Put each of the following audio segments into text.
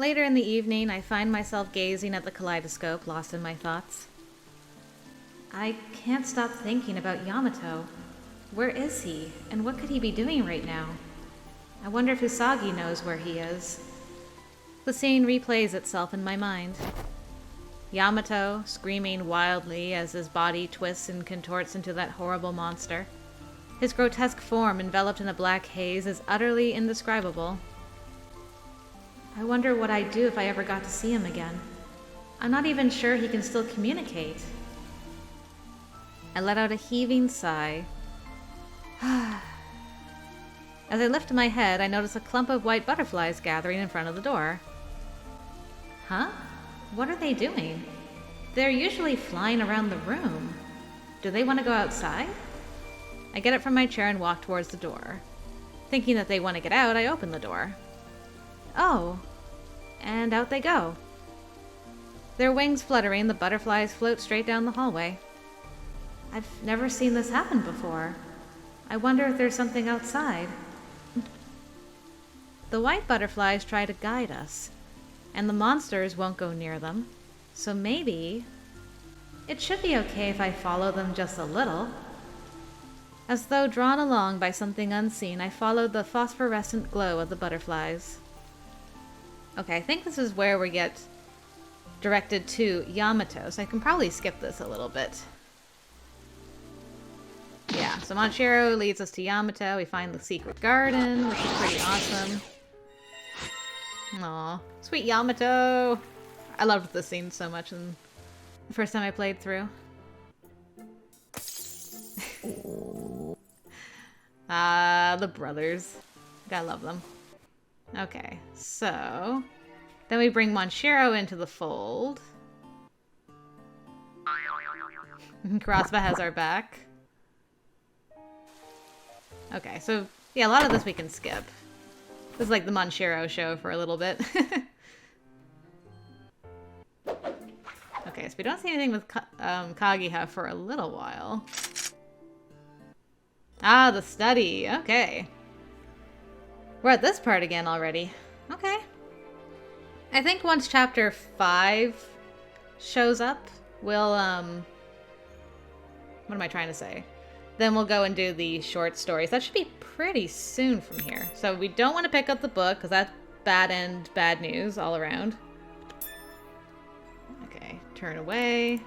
Later in the evening, I find myself gazing at the kaleidoscope, lost in my thoughts. I can't stop thinking about Yamato. Where is he, and what could he be doing right now? I wonder if Usagi knows where he is. The scene replays itself in my mind. Yamato, screaming wildly as his body twists and contorts into that horrible monster. His grotesque form enveloped in a black haze is utterly indescribable. I wonder what I'd do if I ever got to see him again. I'm not even sure he can still communicate. I let out a heaving sigh. As I lift my head, I notice a clump of white butterflies gathering in front of the door. Huh? What are they doing? They're usually flying around the room. Do they want to go outside? I get up from my chair and walk towards the door. Thinking that they want to get out, I open the door. Oh, and out they go. Their wings fluttering, the butterflies float straight down the hallway. I've never seen this happen before. I wonder if there's something outside. The white butterflies try to guide us, and the monsters won't go near them, so maybe it should be okay if I follow them just a little. As though drawn along by something unseen, I followed the phosphorescent glow of the butterflies. Okay, I think this is where we get directed to Yamato, so I can probably skip this a little bit. Yeah, so Monshiro leads us to Yamato. We find the secret garden, which is pretty awesome. Aw, sweet Yamato! I loved this scene so much in the first time I played through. The brothers. Gotta love them. Okay, so then we bring Monshiro into the fold. Kurasuba has our back. Okay, so yeah, a lot of this we can skip. This is like the Monshiro show for a little bit. Okay, so we don't see anything with Kagiha for a little while. Ah, the study. Okay. We're at this part again already. Okay. I think once chapter 5 shows up, we'll, what am I trying to say? Then we'll go and do the short stories. That should be pretty soon from here. So we don't want to pick up the book, because that's bad news all around. Okay, turn away.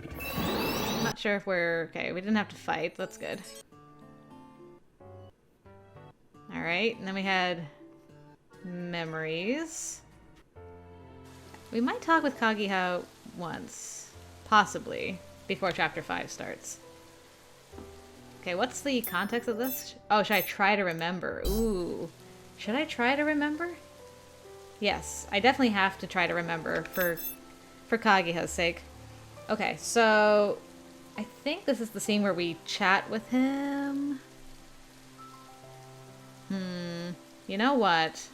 I'm not sure if we're... Okay, we didn't have to fight. That's good. Alright, and then we had memories. We might talk with Kagiha once. Possibly. Before chapter 5 starts. Okay, what's the context of this? Oh, should I try to remember? Ooh. Should I try to remember? Yes, I definitely have to try to remember for Kagiha's sake. Okay, so I think this is the scene where we chat with him. You know what?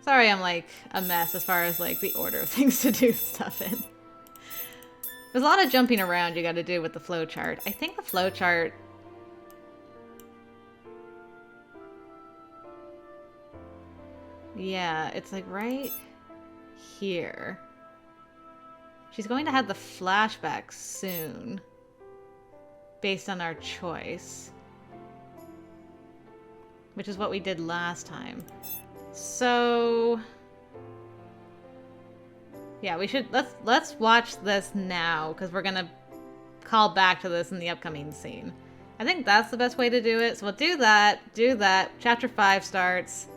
Sorry, I'm like a mess as far as like the order of things to do stuff in. There's a lot of jumping around you gotta do with the flowchart. I think the flowchart... Yeah, it's like right here. She's going to have the flashback soon. Based on our choice. Which is what we did last time. So... Yeah, we should... Let's watch this now, because we're gonna call back to this in the upcoming scene. I think that's the best way to do it. So we'll do that. Chapter 5 starts.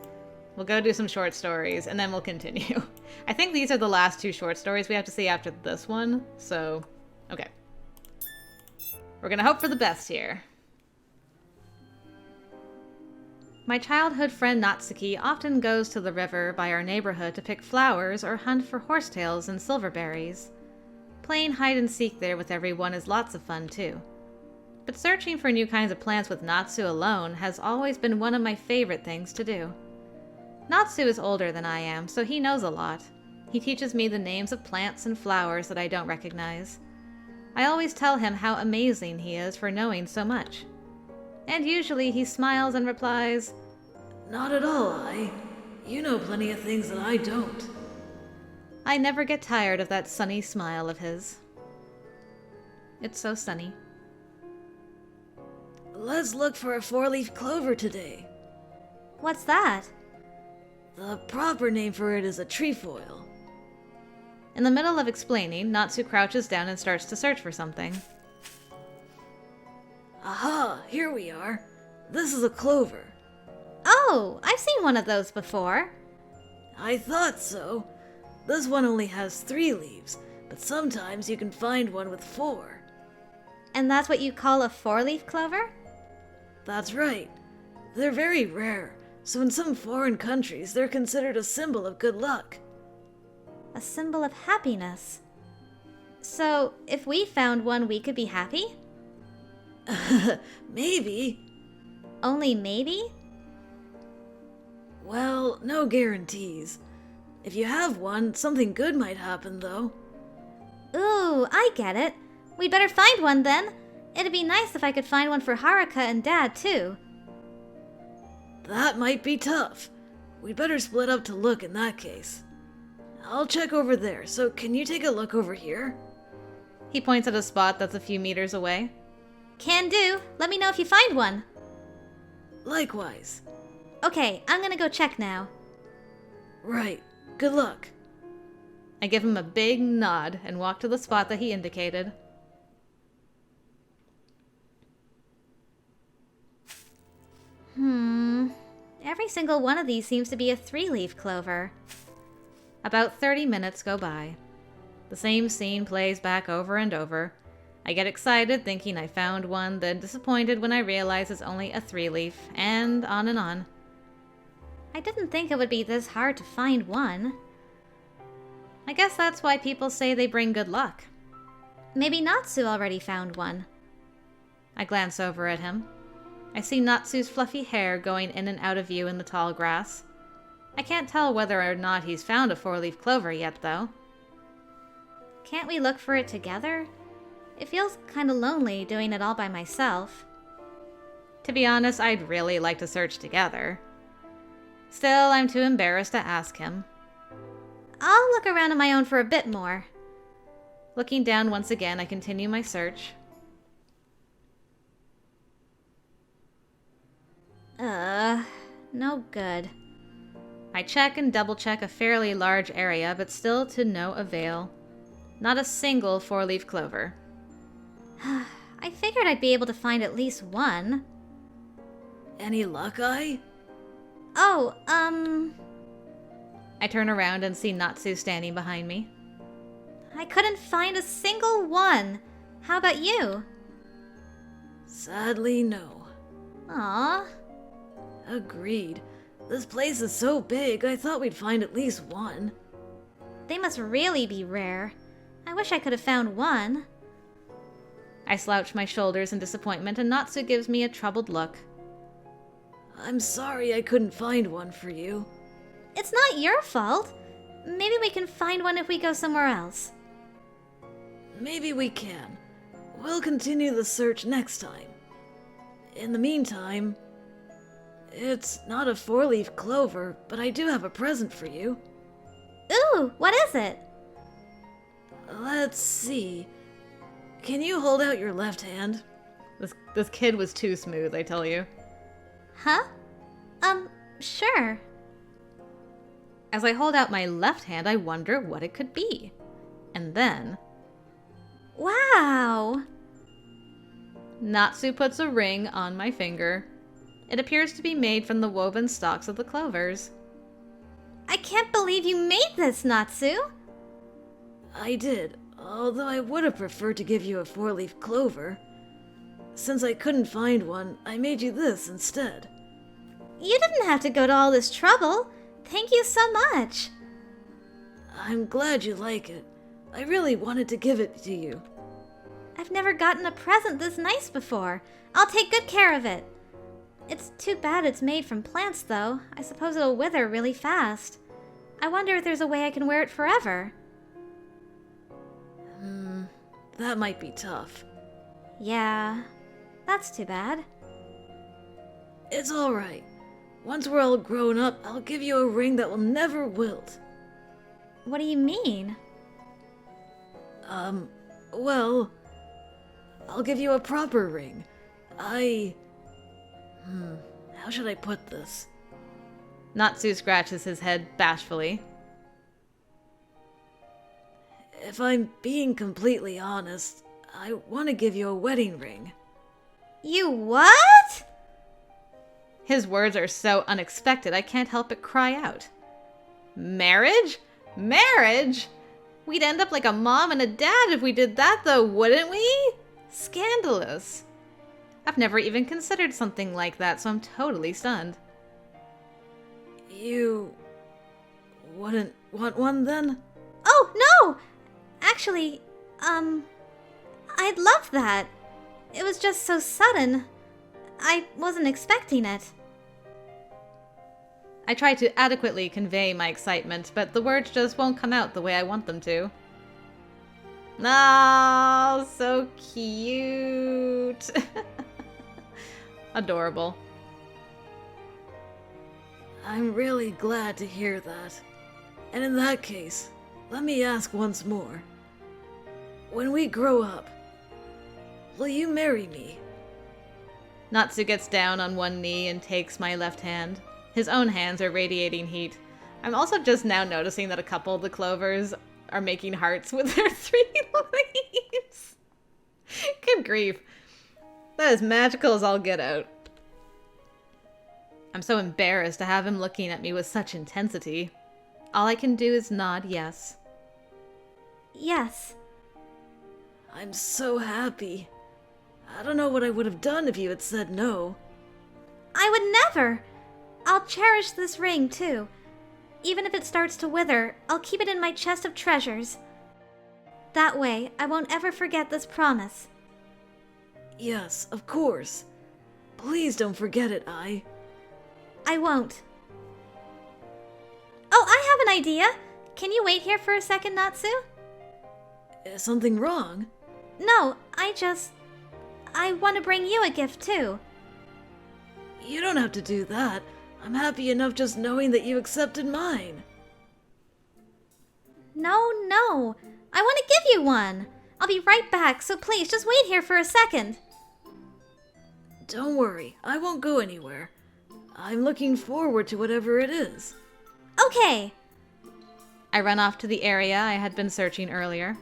We'll go do some short stories, and then we'll continue. I think these are the last 2 short stories we have to see after this one. So, okay. We're gonna hope for the best here. My childhood friend Natsuki often goes to the river by our neighborhood to pick flowers or hunt for horsetails and silverberries. Playing hide and seek there with everyone is lots of fun too. But searching for new kinds of plants with Natsu alone has always been one of my favorite things to do. Natsu is older than I am, so he knows a lot. He teaches me the names of plants and flowers that I don't recognize. I always tell him how amazing he is for knowing so much. And usually he smiles and replies, Not at all, You know plenty of things that I don't. I never get tired of that sunny smile of his. It's so sunny. Let's look for a four-leaf clover today. What's that? The proper name for it is a trefoil. In the middle of explaining, Natsu crouches down and starts to search for something. Aha, here we are. This is a clover. Oh, I've seen one of those before. I thought so. This one only has 3 leaves, but sometimes you can find one with 4. And that's what you call a 4-leaf clover? That's right. They're very rare, so in some foreign countries they're considered a symbol of good luck. A symbol of happiness. So, if we found one, we could be happy? Maybe. Only maybe? Well, no guarantees. If you have one, something good might happen, though. Ooh, I get it. We'd better find one then. It'd be nice if I could find one for Haruka and Dad, too. That might be tough. We'd better split up to look in that case. I'll check over there, so can you take a look over here? He points at a spot that's a few meters away. Can do. Let me know if you find one. Likewise. Okay, I'm gonna go check now. Right. Good luck. I give him a big nod and walk to the spot that he indicated. Every single one of these seems to be a 3-leaf clover. About 30 minutes go by. The same scene plays back over and over. I get excited thinking I found one, then disappointed when I realize it's only a 3-leaf, and on and on. I didn't think it would be this hard to find one. I guess that's why people say they bring good luck. Maybe Natsu already found one. I glance over at him. I see Natsu's fluffy hair going in and out of view in the tall grass. I can't tell whether or not he's found a 4-leaf clover yet, though. Can't we look for it together? It feels kinda lonely doing it all by myself. To be honest, I'd really like to search together. Still, I'm too embarrassed to ask him. I'll look around on my own for a bit more. Looking down once again, I continue my search. No good. I check and double-check a fairly large area, but still to no avail. Not a single 4-leaf clover. I figured I'd be able to find at least one. Any luck, I turn around and see Natsu standing behind me. I couldn't find a single one. How about you? Sadly, no. Aw. Agreed. This place is so big, I thought we'd find at least one. They must really be rare. I wish I could have found one. I slouch my shoulders in disappointment, and Natsu gives me a troubled look. I'm sorry I couldn't find one for you. It's not your fault. Maybe we can find one if we go somewhere else. Maybe we can. We'll continue the search next time. In the meantime, it's not a 4-leaf clover, but I do have a present for you. Ooh, what is it? Let's see. Can you hold out your left hand? This kid was too smooth, I tell you. Huh? Sure. As I hold out my left hand, I wonder what it could be. And then... Wow! Natsu puts a ring on my finger. It appears to be made from the woven stalks of the clovers. I can't believe you made this, Natsu! I did, although I would have preferred to give you a 4-leaf clover. Since I couldn't find one, I made you this instead. You didn't have to go to all this trouble. Thank you so much. I'm glad you like it. I really wanted to give it to you. I've never gotten a present this nice before. I'll take good care of it. It's too bad it's made from plants, though. I suppose it'll wither really fast. I wonder if there's a way I can wear it forever. That might be tough. Yeah, that's too bad. It's alright. Once we're all grown up, I'll give you a ring that will never wilt. What do you mean? Well, I'll give you a proper ring. How should I put this? Natsu scratches his head bashfully. If I'm being completely honest, I want to give you a wedding ring. You what? His words are so unexpected I can't help but cry out. Marriage? Marriage? We'd end up like a mom and a dad if we did that though, wouldn't we? Scandalous. I've never even considered something like that, so I'm totally stunned. You wouldn't want one then? Oh, no! Actually, I'd love that. It was just so sudden. I wasn't expecting it. I try to adequately convey my excitement, but the words just won't come out the way I want them to. Oh, so cute. Adorable. I'm really glad to hear that. And in that case, let me ask once more. When we grow up, will you marry me? Natsu gets down on one knee and takes my left hand. His own hands are radiating heat. I'm also just now noticing that a couple of the clovers are making hearts with their 3 leaves. Good grief. That is magical as all get out. I'm so embarrassed to have him looking at me with such intensity. All I can do is nod yes. Yes. I'm so happy. I don't know what I would have done if you had said no. I would never! I'll cherish this ring, too. Even if it starts to wither, I'll keep it in my chest of treasures. That way, I won't ever forget this promise. Yes, of course. Please don't forget it, I won't. Oh, I have an idea! Can you wait here for a second, Natsu? Is something wrong? No, I want to bring you a gift, too. You don't have to do that. I'm happy enough just knowing that you accepted mine. No. I want to give you one. I'll be right back, so please just wait here for a second. Don't worry, I won't go anywhere. I'm looking forward to whatever it is. Okay. I run off to the area I had been searching earlier.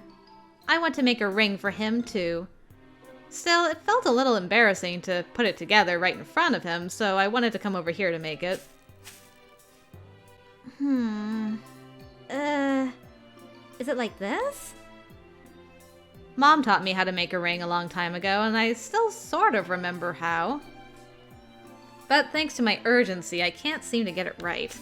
I want to make a ring for him, too. Still, it felt a little embarrassing to put it together right in front of him, so I wanted to come over here to make it. Is it like this? Mom taught me how to make a ring a long time ago, and I still sort of remember how. But thanks to my urgency, I can't seem to get it right.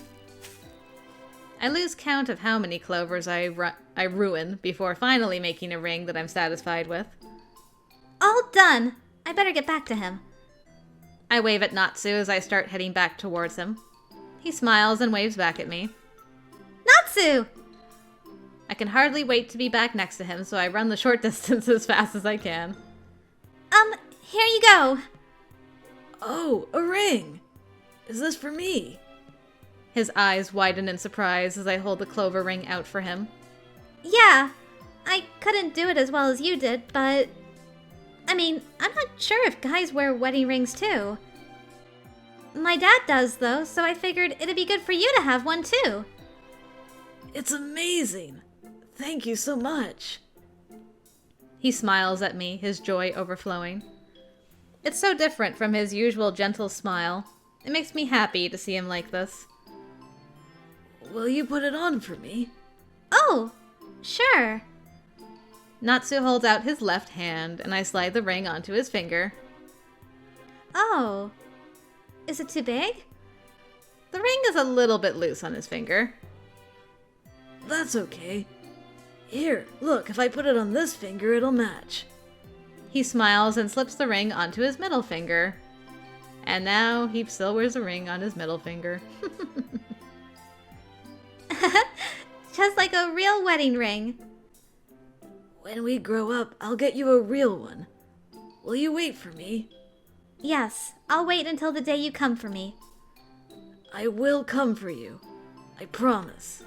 I lose count of how many clovers I ruin before finally making a ring that I'm satisfied with. All done! I better get back to him. I wave at Natsu as I start heading back towards him. He smiles and waves back at me. Natsu! I can hardly wait to be back next to him, so I run the short distance as fast as I can. Here you go. Oh, a ring! Is this for me? His eyes widen in surprise as I hold the clover ring out for him. Yeah, I couldn't do it as well as you did, but... I'm not sure if guys wear wedding rings too. My dad does, though, so I figured it'd be good for you to have one too. It's amazing! Thank you so much. He smiles at me, his joy overflowing. It's so different from his usual gentle smile. It makes me happy to see him like this. Will you put it on for me? Oh, sure. Natsu holds out his left hand, and I slide the ring onto his finger. Oh. Is it too big? The ring is a little bit loose on his finger. That's okay. Here, look, if I put it on this finger, it'll match. He smiles and slips the ring onto his middle finger. And now he still wears a ring on his middle finger. Just like a real wedding ring. When we grow up, I'll get you a real one. Will you wait for me? Yes, I'll wait until the day you come for me. I will come for you. I promise.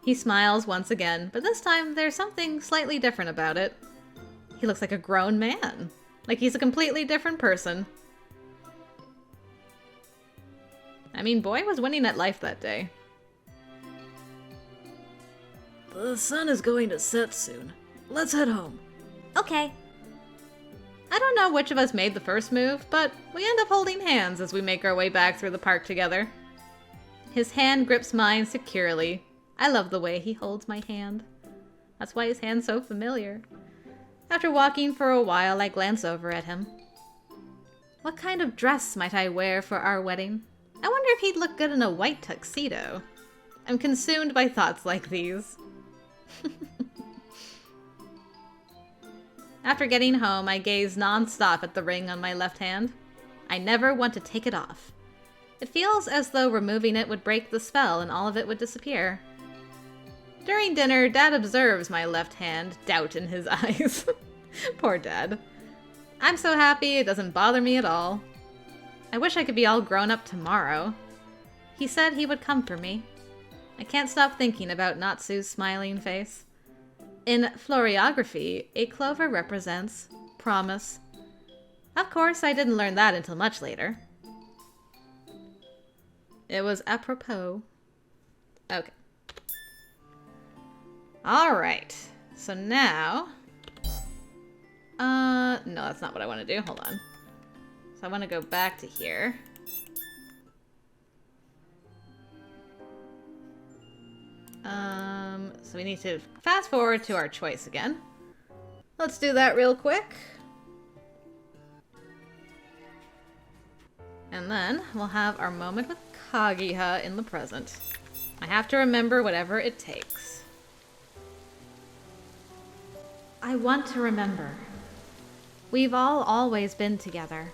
He smiles once again, but this time there's something slightly different about it. He looks like a grown man. Like he's a completely different person. I mean, boy was winning at life that day. The sun is going to set soon. Let's head home. Okay. I don't know which of us made the first move, but we end up holding hands as we make our way back through the park together. His hand grips mine securely. I love the way he holds my hand. That's why his hand's so familiar. After walking for a while, I glance over at him. What kind of dress might I wear for our wedding? I wonder if he'd look good in a white tuxedo. I'm consumed by thoughts like these. After getting home, I gaze non-stop at the ring on my left hand. I never want to take it off. It feels as though removing it would break the spell and all of it would disappear. During dinner, Dad observes my left hand, doubt in his eyes. Poor Dad. I'm so happy it doesn't bother me at all. I wish I could be all grown up tomorrow. He said he would come for me. I can't stop thinking about Natsu's smiling face. In floriography, a clover represents promise. Of course, I didn't learn that until much later. It was apropos. Okay. Alright. So now... no, that's not what I want to do. Hold on. So I want to go back to here. So we need to fast forward to our choice again. Let's do that real quick. And then we'll have our moment with Kagiha in the present. I have to remember whatever it takes. I want to remember. We've all always been together.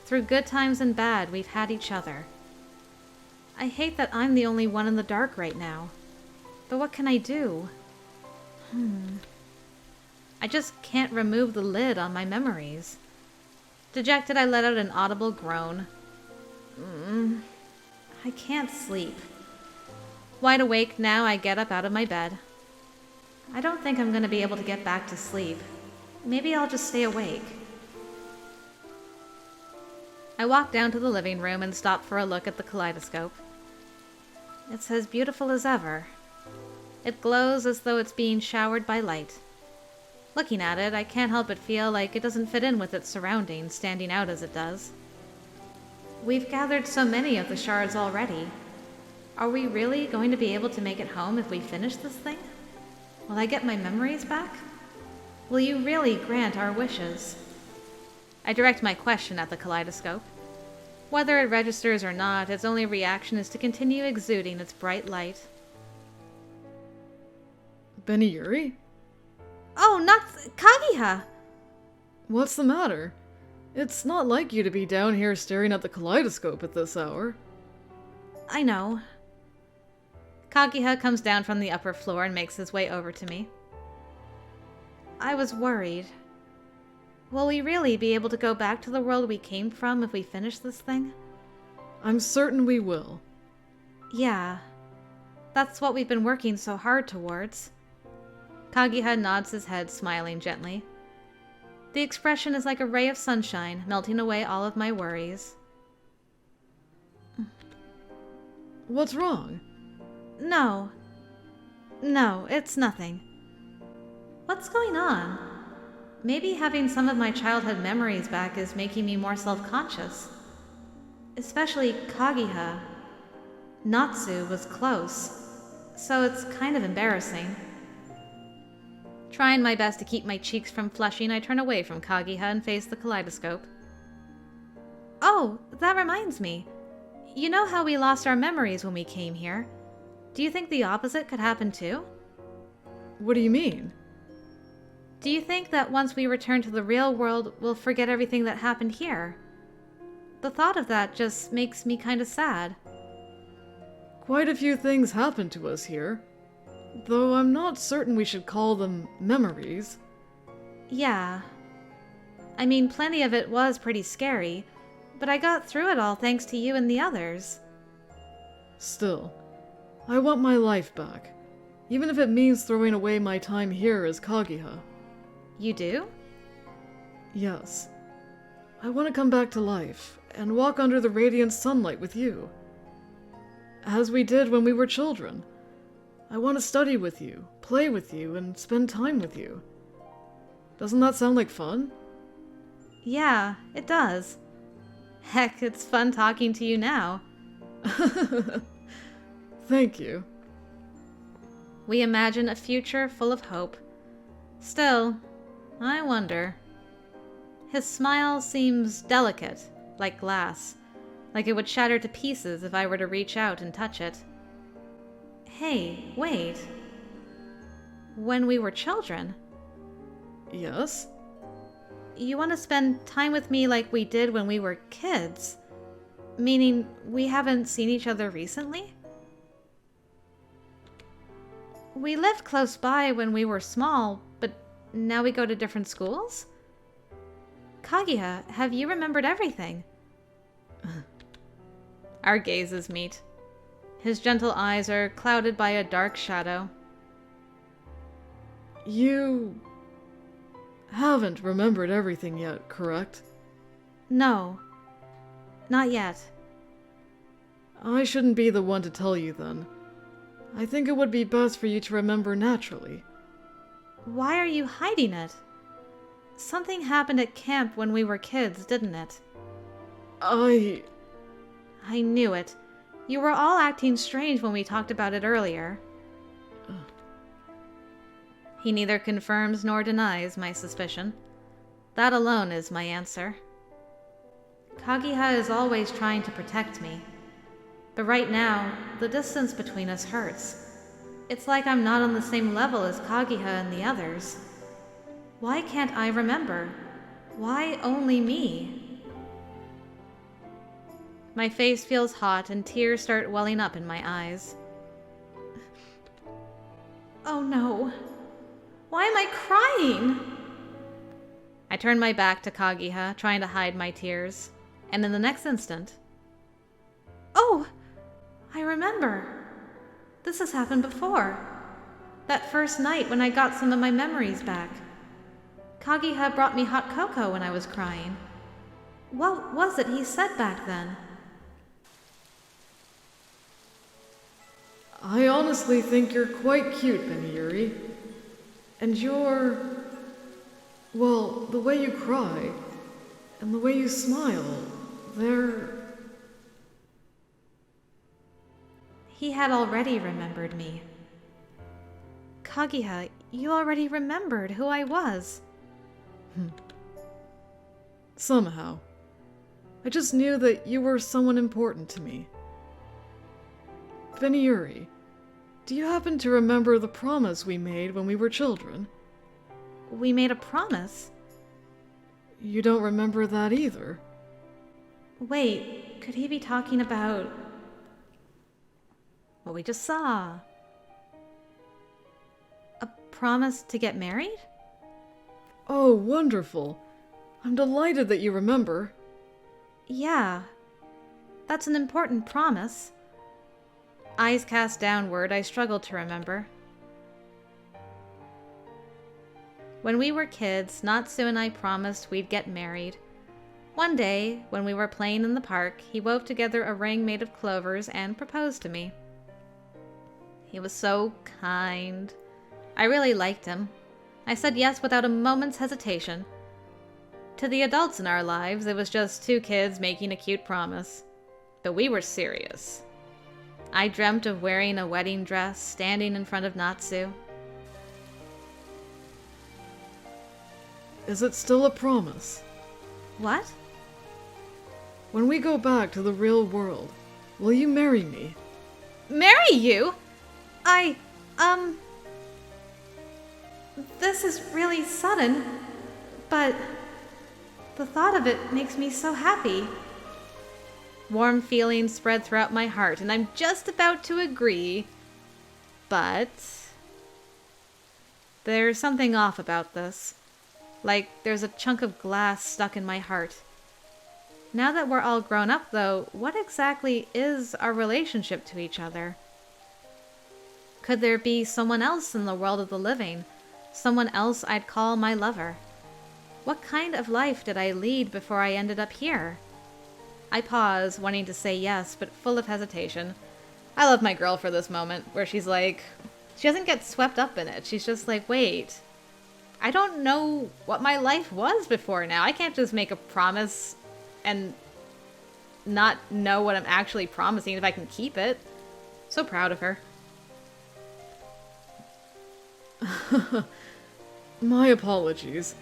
Through good times and bad, we've had each other. I hate that I'm the only one in the dark right now. But what can I do? I just can't remove the lid on my memories. Dejected, I let out an audible groan. I can't sleep. Wide awake now, I get up out of my bed. I don't think I'm going to be able to get back to sleep. Maybe I'll just stay awake. I walk down to the living room and stop for a look at the kaleidoscope. It's as beautiful as ever. It glows as though it's being showered by light. Looking at it, I can't help but feel like it doesn't fit in with its surroundings, standing out as it does. We've gathered so many of the shards already. Are we really going to be able to make it home if we finish this thing? Will I get my memories back? Will you really grant our wishes? I direct my question at the kaleidoscope. Whether it registers or not, its only reaction is to continue exuding its bright light. Benny Yuri? Oh, not Kagiha! What's the matter? It's not like you to be down here staring at the kaleidoscope at this hour. I know. Kagiha comes down from the upper floor and makes his way over to me. I was worried. Will we really be able to go back to the world we came from if we finish this thing? I'm certain we will. Yeah. That's what we've been working so hard towards. Kagiha nods his head, smiling gently. The expression is like a ray of sunshine, melting away all of my worries. What's wrong? No, it's nothing. What's going on? Maybe having some of my childhood memories back is making me more self-conscious. Especially Kagiha. Natsu was close, so it's kind of embarrassing. Trying my best to keep my cheeks from flushing, I turn away from Kagiha and face the kaleidoscope. Oh, that reminds me. You know how we lost our memories when we came here? Do you think the opposite could happen too? What do you mean? Do you think that once we return to the real world, we'll forget everything that happened here? The thought of that just makes me kind of sad. Quite a few things happened to us here, though I'm not certain we should call them memories. Yeah. I mean, plenty of it was pretty scary, But I got through it all thanks to you and the others. Still, I want my life back, even if it means throwing away my time here as Kagiha. You do? Yes. I want to come back to life and walk under the radiant sunlight with you. As we did when we were children. I want to study with you, play with you, and spend time with you. Doesn't that sound like fun? Yeah, it does. Heck, it's fun talking to you now. Thank you. We imagine a future full of hope. Still, I wonder. His smile seems delicate, like glass, like it would shatter to pieces if I were to reach out and touch it. Hey, wait. When we were children, Yes? you want to spend time with me like we did when we were kids? Meaning we haven't seen each other recently? We lived close by when we were small, but now we go to different schools? Kagiha, have you remembered everything? Our gazes meet. His gentle eyes are clouded by a dark shadow. You haven't remembered everything yet, correct? No, not yet. I shouldn't be the one to tell you then. I think it would be best for you to remember naturally. Why are you hiding it? Something happened at camp when we were kids, didn't it? I knew it. You were all acting strange when we talked about it earlier. He neither confirms nor denies my suspicion. That alone is my answer. Kagiha is always trying to protect me. But right now, the distance between us hurts. It's like I'm not on the same level as Kagiha and the others. Why can't I remember? Why only me? My face feels hot and tears start welling up in my eyes. Oh no. Why am I crying? I turn my back to Kagiha, trying to hide my tears. And in the next instant... Oh! I remember. This has happened before. That first night when I got some of my memories back. Kagiha brought me hot cocoa when I was crying. What was it he said back then? I honestly think you're quite cute, Yuri. And well, the way you cry, and the way you smile, they're... He had already remembered me. Kagiha, you already remembered who I was. Somehow. I just knew that you were someone important to me. Yuri, do you happen to remember the promise we made when we were children? We made a promise? You don't remember that either? Wait, could he be talking about what we just saw? A promise to get married? Oh, wonderful. I'm delighted that you remember. Yeah, that's an important promise. Eyes cast downward, I struggled to remember. When we were kids, Natsu and I promised we'd get married. One day, when we were playing in the park, he wove together a ring made of clovers and proposed to me. He was so kind. I really liked him. I said yes without a moment's hesitation. To the adults in our lives, it was just two kids making a cute promise. But we were serious. I dreamt of wearing a wedding dress, standing in front of Natsu. Is it still a promise? What? When we go back to the real world, will you marry me? Marry you? This is really sudden, but the thought of it makes me so happy. Warm feelings spread throughout my heart, and I'm just about to agree, but there's something off about this. Like there's a chunk of glass stuck in my heart. Now that we're all grown up, though, what exactly is our relationship to each other? Could there be someone else in the world of the living? Someone else I'd call my lover? What kind of life did I lead before I ended up here? I pause, wanting to say yes, but full of hesitation. I love my girl for this moment, where she's like, she doesn't get swept up in it. She's just like, wait, I don't know what my life was before now. I can't just make a promise and not know what I'm actually promising if I can keep it. So proud of her. My apologies.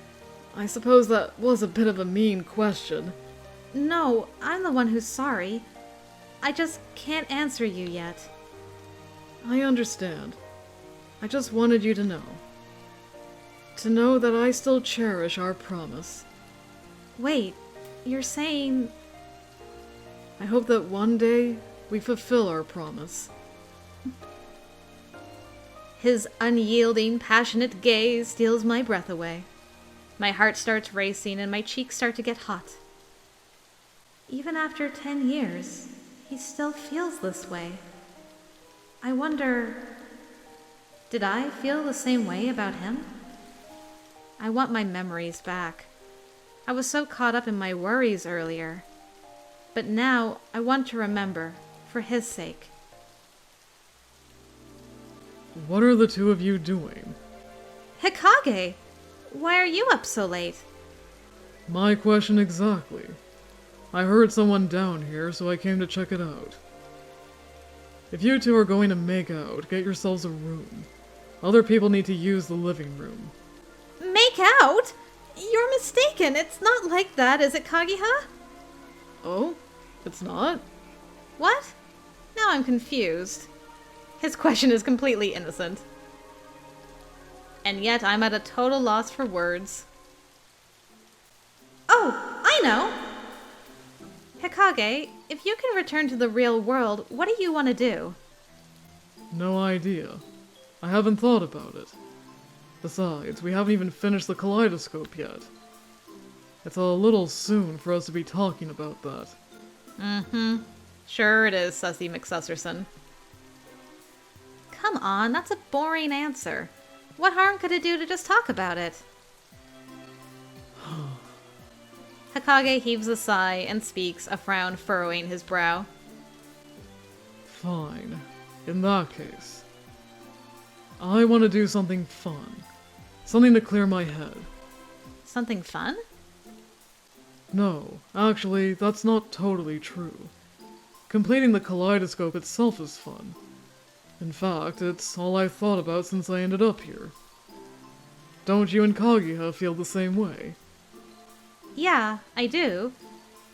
I suppose that was a bit of a mean question. No, I'm the one who's sorry. I just can't answer you yet. I understand. I just wanted you to know. To know that I still cherish our promise. Wait, you're saying... I hope that one day we fulfill our promise. His unyielding, passionate gaze steals my breath away. My heart starts racing and my cheeks start to get hot. Even after 10 years, he still feels this way. I wonder, did I feel the same way about him? I want my memories back. I was so caught up in my worries earlier. But now I want to remember, for his sake. What are the two of you doing? Hikage! Why are you up so late? My question exactly. I heard someone down here, so I came to check it out. If you two are going to make out, get yourselves a room. Other people need to use the living room. Make out? You're mistaken. It's not like that, is it, Kagiha? Oh? It's not? What? Now I'm confused. His question is completely innocent. And yet I'm at a total loss for words. Oh, I know! Hikage, if you can return to the real world, what do you want to do? No idea. I haven't thought about it. Besides, we haven't even finished the kaleidoscope yet. It's a little soon for us to be talking about that. Mm-hmm. Sure it is, Sussy McSusserson. Come on, that's a boring answer. What harm could it do to just talk about it? Hikage heaves a sigh and speaks, a frown furrowing his brow. Fine. In that case. I want to do something fun. Something to clear my head. Something fun? No, actually, that's not totally true. Completing the kaleidoscope itself is fun. In fact, it's all I've thought about since I ended up here. Don't you and Kagiha feel the same way? Yeah, I do.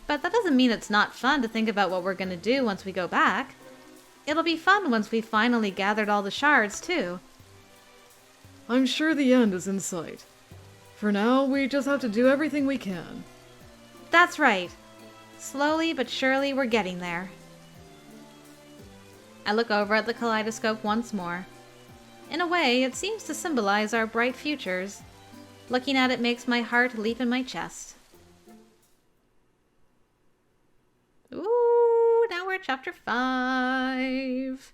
But that doesn't mean it's not fun to think about what we're gonna do once we go back. It'll be fun once we've finally gathered all the shards, too. I'm sure the end is in sight. For now, we just have to do everything we can. That's right. Slowly but surely we're getting there. I look over at the kaleidoscope once more. In a way, it seems to symbolize our bright futures. Looking at it makes my heart leap in my chest. Ooh, now we're at chapter 5.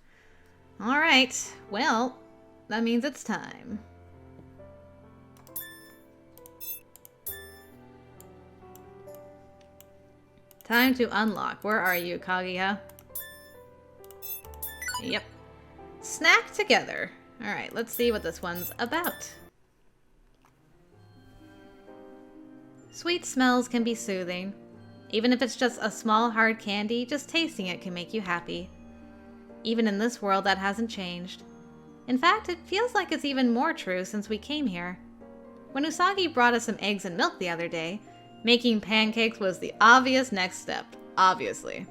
Alright, well, that means it's time. Time to unlock. Where are you, Kagiha? Yep. Snack together. Alright, let's see what this one's about. Sweet smells can be soothing. Even if it's just a small hard candy, just tasting it can make you happy. Even in this world, that hasn't changed. In fact, it feels like it's even more true since we came here. When Usagi brought us some eggs and milk the other day, making pancakes was the obvious next step, obviously.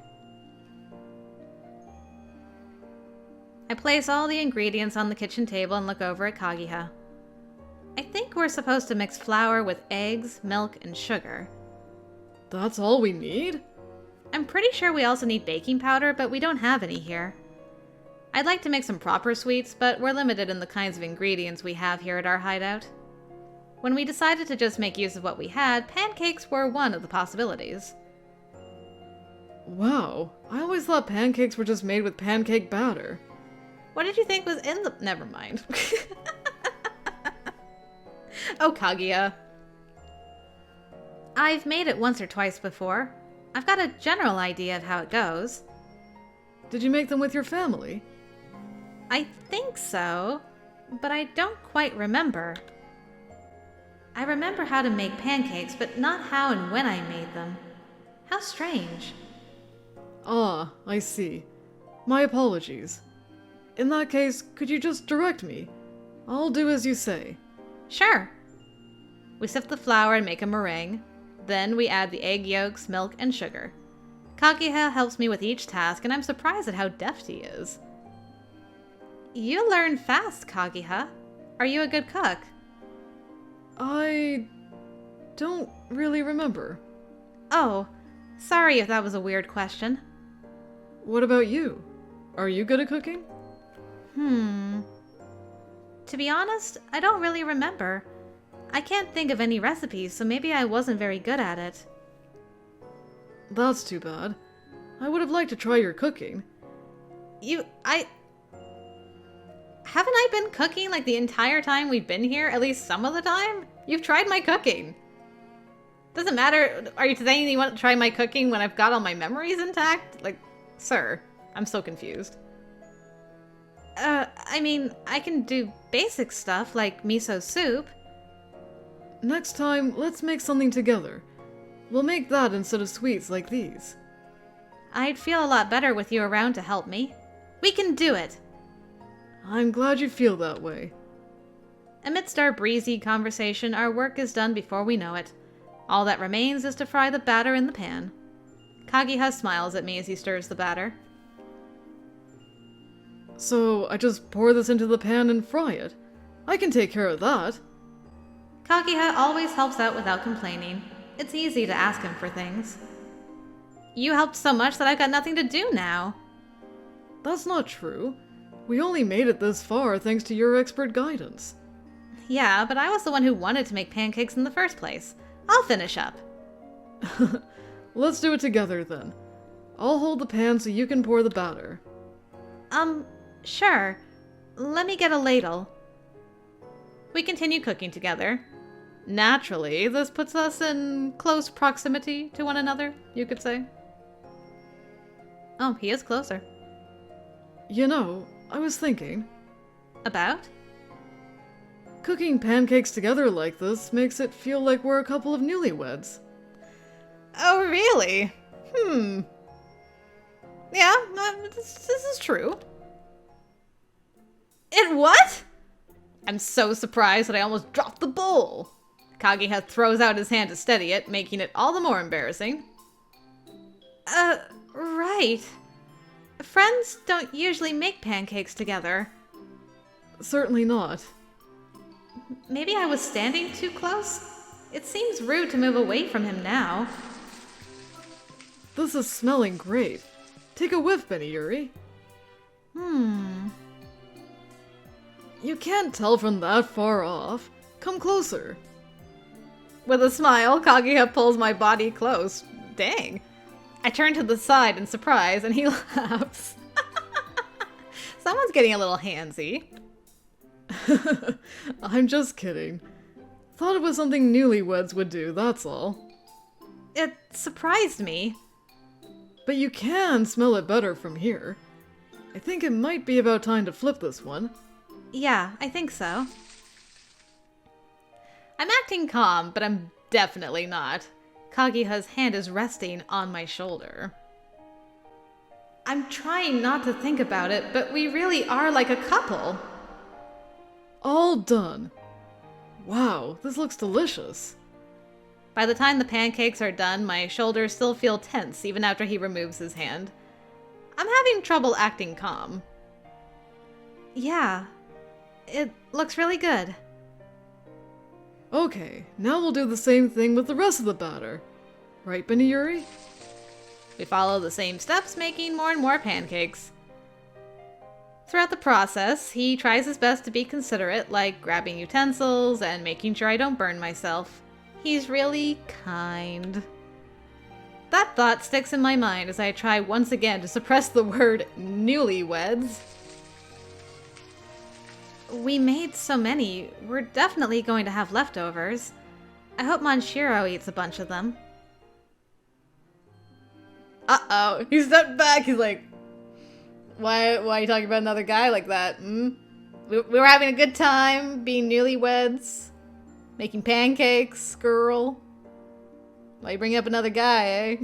I place all the ingredients on the kitchen table and look over at Kagiha. I think we're supposed to mix flour with eggs, milk, and sugar. That's all we need? I'm pretty sure we also need baking powder, but we don't have any here. I'd like to make some proper sweets, but we're limited in the kinds of ingredients we have here at our hideout. When we decided to just make use of what we had, pancakes were one of the possibilities. Wow, I always thought pancakes were just made with pancake batter. What did you think was in the... Never mind. Oh, Kagiha. I've made it once or twice before. I've got a general idea of how it goes. Did you make them with your family? I think so, but I don't quite remember. I remember how to make pancakes, but not how and when I made them. How strange. Ah, I see. My apologies. In that case, could you just direct me? I'll do as you say. Sure. We sift the flour and make a meringue. Then we add the egg yolks, milk, and sugar. Kagiha helps me with each task, and I'm surprised at how deft he is. You learn fast, Kagiha. Are you a good cook? I don't really remember. Oh, sorry if that was a weird question. What about you? Are you good at cooking? To be honest, I don't really remember. I can't think of any recipes, so maybe I wasn't very good at it. That's too bad. I would have liked to try your cooking. Haven't I been cooking like the entire time we've been here? At least some of the time? You've tried my cooking. Doesn't matter. Are you saying you want to try my cooking when I've got all my memories intact? Like, sir, I'm so confused. I mean, I can do basic stuff like miso soup. Next time, let's make something together. We'll make that instead of sweets like these. I'd feel a lot better with you around to help me. We can do it. I'm glad you feel that way. Amidst our breezy conversation, our work is done before we know it. All that remains is to fry the batter in the pan. Kagiha smiles at me as he stirs the batter. So, I just pour this into the pan and fry it? I can take care of that. Kagiha always helps out without complaining. It's easy to ask him for things. You helped so much that I've got nothing to do now. That's not true. We only made it this far thanks to your expert guidance. Yeah, but I was the one who wanted to make pancakes in the first place. I'll finish up. Let's do it together then. I'll hold the pan so you can pour the batter. Sure. Let me get a ladle. We continue cooking together. Naturally, this puts us in close proximity to one another, you could say. Oh, he is closer. You know, I was thinking, About? cooking pancakes together like this makes it feel like we're a couple of newlyweds. Oh, really? Yeah, this is true. It what? I'm so surprised that I almost dropped the bowl. Kagiha throws out his hand to steady it, making it all the more embarrassing. Right. Friends don't usually make pancakes together. Certainly not. Maybe I was standing too close? It seems rude to move away from him now. This is smelling great. Take a whiff, Benny Yuri. You can't tell from that far off. Come closer. With a smile, Kagiha pulls my body close. Dang. I turn to the side in surprise, and he laughs. Someone's getting a little handsy. I'm just kidding. Thought it was something newlyweds would do, that's all. It surprised me. But you can smell it better from here. I think it might be about time to flip this one. Yeah, I think so. I'm acting calm, but I'm definitely not. Kagiha's hand is resting on my shoulder. I'm trying not to think about it, but we really are like a couple. All done. Wow, this looks delicious. By the time the pancakes are done, my shoulders still feel tense even after he removes his hand. I'm having trouble acting calm. Yeah, it looks really good. Okay, now we'll do the same thing with the rest of the batter. Right, Benny Yuri? We follow the same steps, making more and more pancakes. Throughout the process, he tries his best to be considerate, like grabbing utensils and making sure I don't burn myself. He's really kind. That thought sticks in my mind as I try once again to suppress the word newlyweds. We made so many, we're definitely going to have leftovers. I hope Monshiro eats a bunch of them. Uh-oh, he stepped back, he's like, why are you talking about another guy like that, hmm? We were having a good time, being newlyweds, making pancakes, girl. Why you bring up another guy, eh?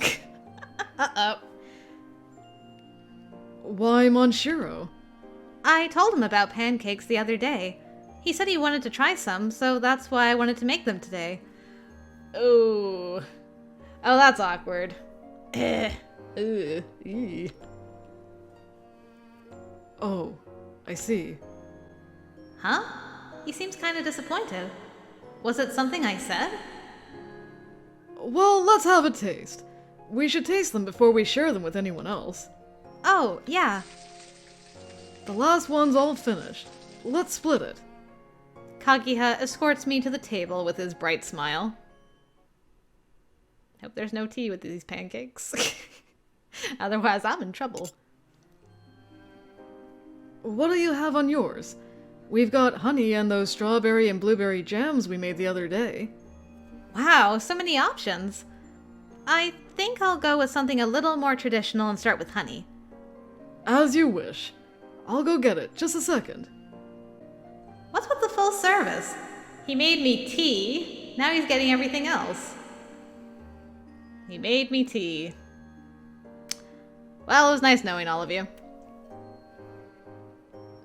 Uh-oh. Why Monshiro? I told him about pancakes the other day. He said he wanted to try some, so that's why I wanted to make them today. Ooh. Oh, that's awkward. Ugh. Oh, I see. Huh? He seems kind of disappointed. Was it something I said? Well, let's have a taste. We should taste them before we share them with anyone else. Oh, yeah. The last one's all finished. Let's split it. Kagiha escorts me to the table with his bright smile. Hope there's no tea with these pancakes. Otherwise, I'm in trouble. What do you have on yours? We've got honey and those strawberry and blueberry jams we made the other day. Wow, so many options. I think I'll go with something a little more traditional and start with honey. As you wish. I'll go get it. Just a second. What's with the full service? He made me tea, now he's getting everything else. He made me tea. Well, it was nice knowing all of you.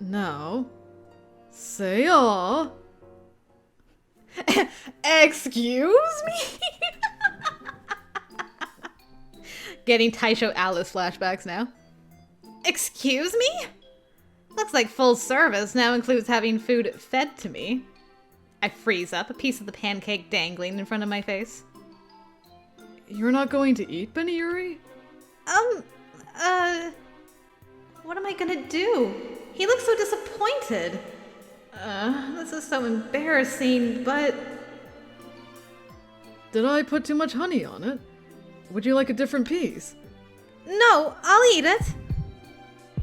Now, say ah. Excuse me? Getting Taisho Alice flashbacks now. Excuse me? Looks like full service now includes having food fed to me. I freeze up, a piece of the pancake dangling in front of my face. You're not going to eat, Beniyuri? What am I gonna do? He looks so disappointed. This is so embarrassing, but... Did I put too much honey on it? Would you like a different piece? No, I'll eat it.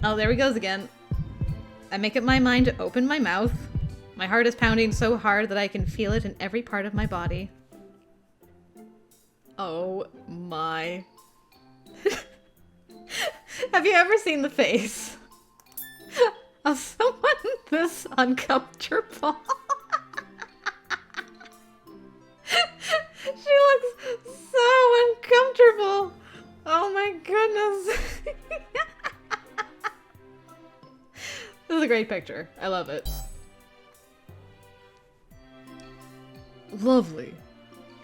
Oh, there he goes again. I make up my mind to open my mouth. My heart is pounding so hard that I can feel it in every part of my body. Oh my. Have you ever seen the face of someone this uncomfortable? She looks so uncomfortable. Oh my goodness. This is a great picture. I love it. Lovely.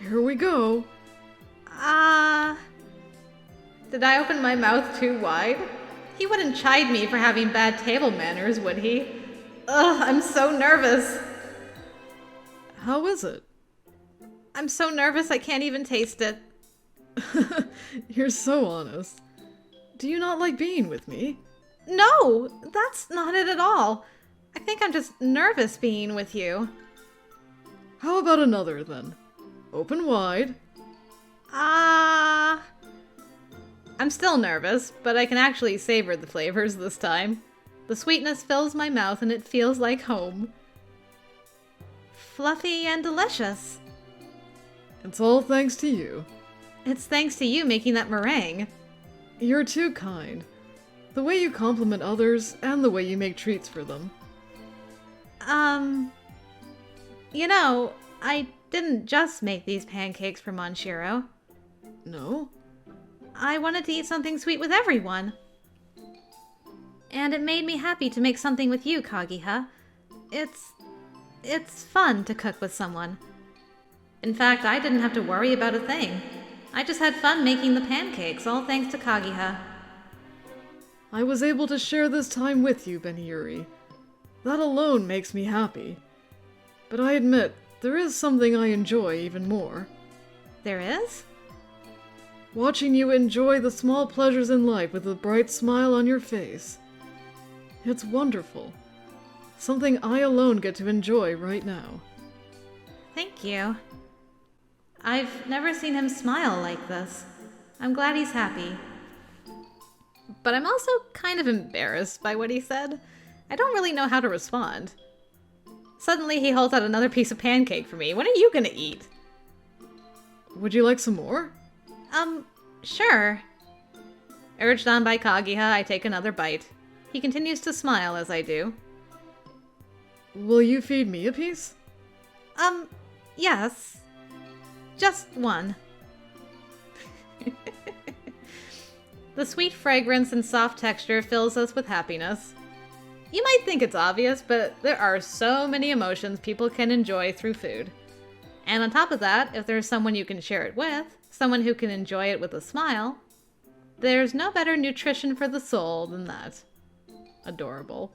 Here we go. Did I open my mouth too wide? He wouldn't chide me for having bad table manners, would he? Ugh, I'm so nervous. How is it? I'm so nervous I can't even taste it. You're so honest. Do you not like being with me? No, that's not it at all. I think I'm just nervous being with you. How about another, then? Open wide. I'm still nervous, but I can actually savor the flavors this time. The sweetness fills my mouth and it feels like home. Fluffy and delicious. It's all thanks to you. It's thanks to you making that meringue. You're too kind. The way you compliment others, and the way you make treats for them. You know, I didn't just make these pancakes for Monshiro. No? I wanted to eat something sweet with everyone. And it made me happy to make something with you, Kagiha. It's fun to cook with someone. In fact, I didn't have to worry about a thing. I just had fun making the pancakes, all thanks to Kagiha. I was able to share this time with you, Beniyuri. That alone makes me happy. But I admit, there is something I enjoy even more. There is? Watching you enjoy the small pleasures in life with a bright smile on your face. It's wonderful. Something I alone get to enjoy right now. Thank you. I've never seen him smile like this. I'm glad he's happy. But I'm also kind of embarrassed by what he said. I don't really know how to respond. Suddenly he holds out another piece of pancake for me. When are you gonna eat? Would you like some more? Sure. Urged on by Kagiha, I take another bite. He continues to smile as I do. Will you feed me a piece? Yes. Just one. The sweet fragrance and soft texture fills us with happiness. You might think it's obvious, but there are so many emotions people can enjoy through food. And on top of that, if there's someone you can share it with, someone who can enjoy it with a smile, there's no better nutrition for the soul than that. Adorable.